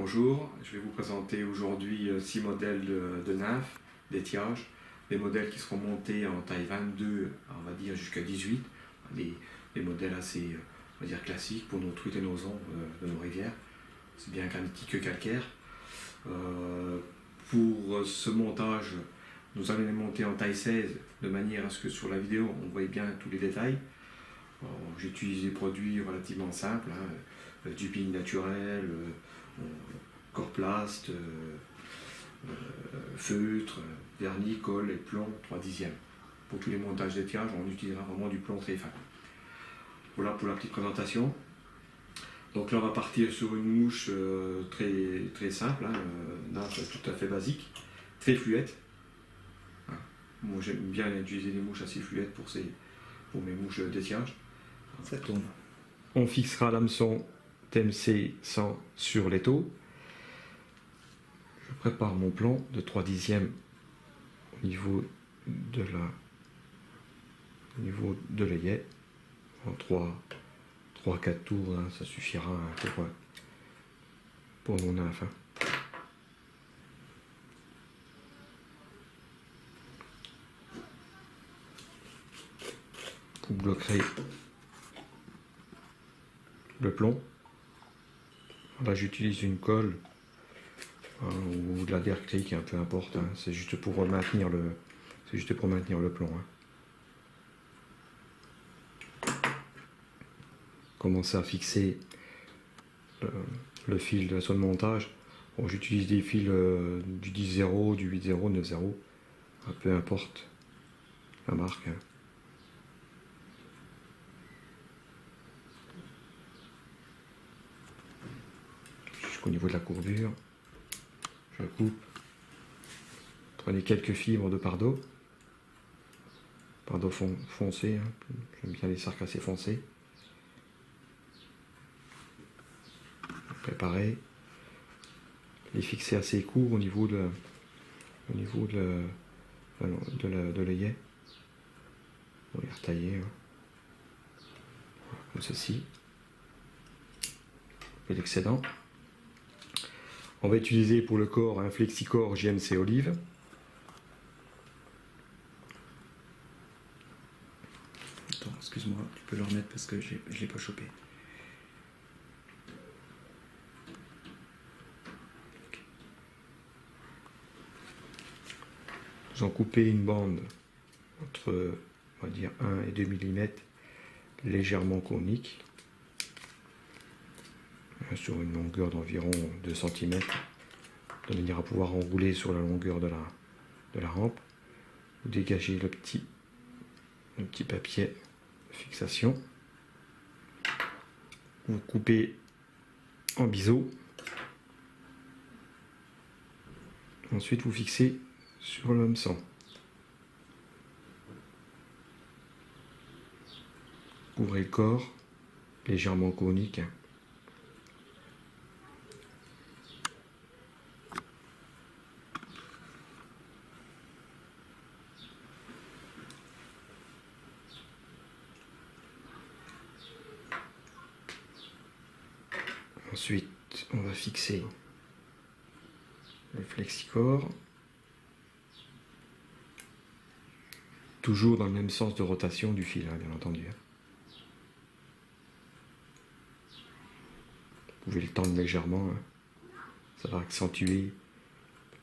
Bonjour, je vais vous présenter aujourd'hui 6 modèles de nymphes, d'étiage, des modèles qui seront montés en taille 22, on va dire jusqu'à 18, des modèles assez on va dire classiques pour nos truites et nos ombres de nos rivières, c'est bien granitique que calcaire. Pour ce montage, nous allons les monter en taille 16 de manière à ce que sur la vidéo on voit bien tous les détails. J'utilise des produits relativement simples, du ping naturel, corplast, feutre, vernis, colle et plomb 3/10. Pour tous les montages d'étiage, on utilisera vraiment du plomb très fin. Voilà pour la petite présentation. Donc là on va partir sur une mouche très simple, tout à fait basique, très fluette. Moi j'aime bien utiliser des mouches assez fluettes pour mes mouches d'étiage. Ça tourne. On fixera l'hameçon TMC 100 sur l'étau. Je prépare mon plomb de 3/10 au niveau de l'œillet. En 3-4 tours, ça suffira pour mon nymphe. Vous bloquerez le plomb. Là j'utilise une colle ou de la derclic, peu importe, c'est juste pour maintenir le plomb. Commencer à fixer le fil de son montage. Bon, j'utilise des fils du 10-0, du 8-0, 9-0, peu importe la marque. Jusqu'au niveau de la courbure, je coupe. Prenez quelques fibres de pardo foncé, j'aime bien les sarcs assez foncés. Préparer, les fixer assez court au niveau de l'œillet. On va les retailler comme ceci. Et l'excédent. On va utiliser pour le corps un Flexicore GMC Olive. Attends, excuse-moi, tu peux le remettre parce que je ne l'ai pas chopé. Nous allons couper une bande entre, on va dire, 1 et 2 mm, légèrement conique, sur une longueur d'environ 2 cm, de manière à pouvoir enrouler sur la longueur de la rampe. Vous dégagez le petit papier de fixation. Vous coupez en biseau. Ensuite, vous fixez sur l'hameçon. Ouvrez le corps, légèrement conique. Ensuite, on va fixer le Flexicore. Toujours dans le même sens de rotation du fil, bien entendu. Vous pouvez le tendre légèrement, ça va accentuer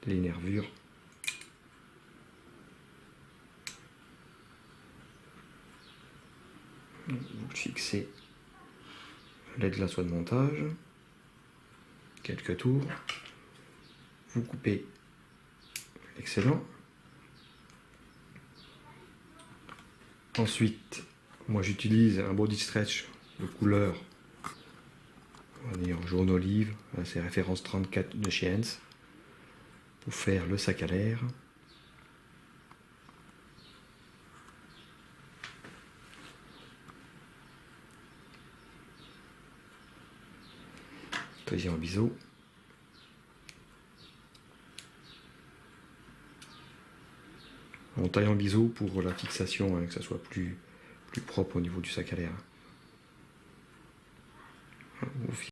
les nervures. Vous le fixez à l'aide de la soie de montage, quelques tours. Vous coupez l'excédent. Ensuite, moi j'utilise un body stretch de couleur, on va dire jaune olive, c'est référence 34 de chez Hens, pour faire le sac à l'air. Deuxième biseau. On taille en biseau pour la fixation, que ça soit plus propre au niveau du sac à l'air.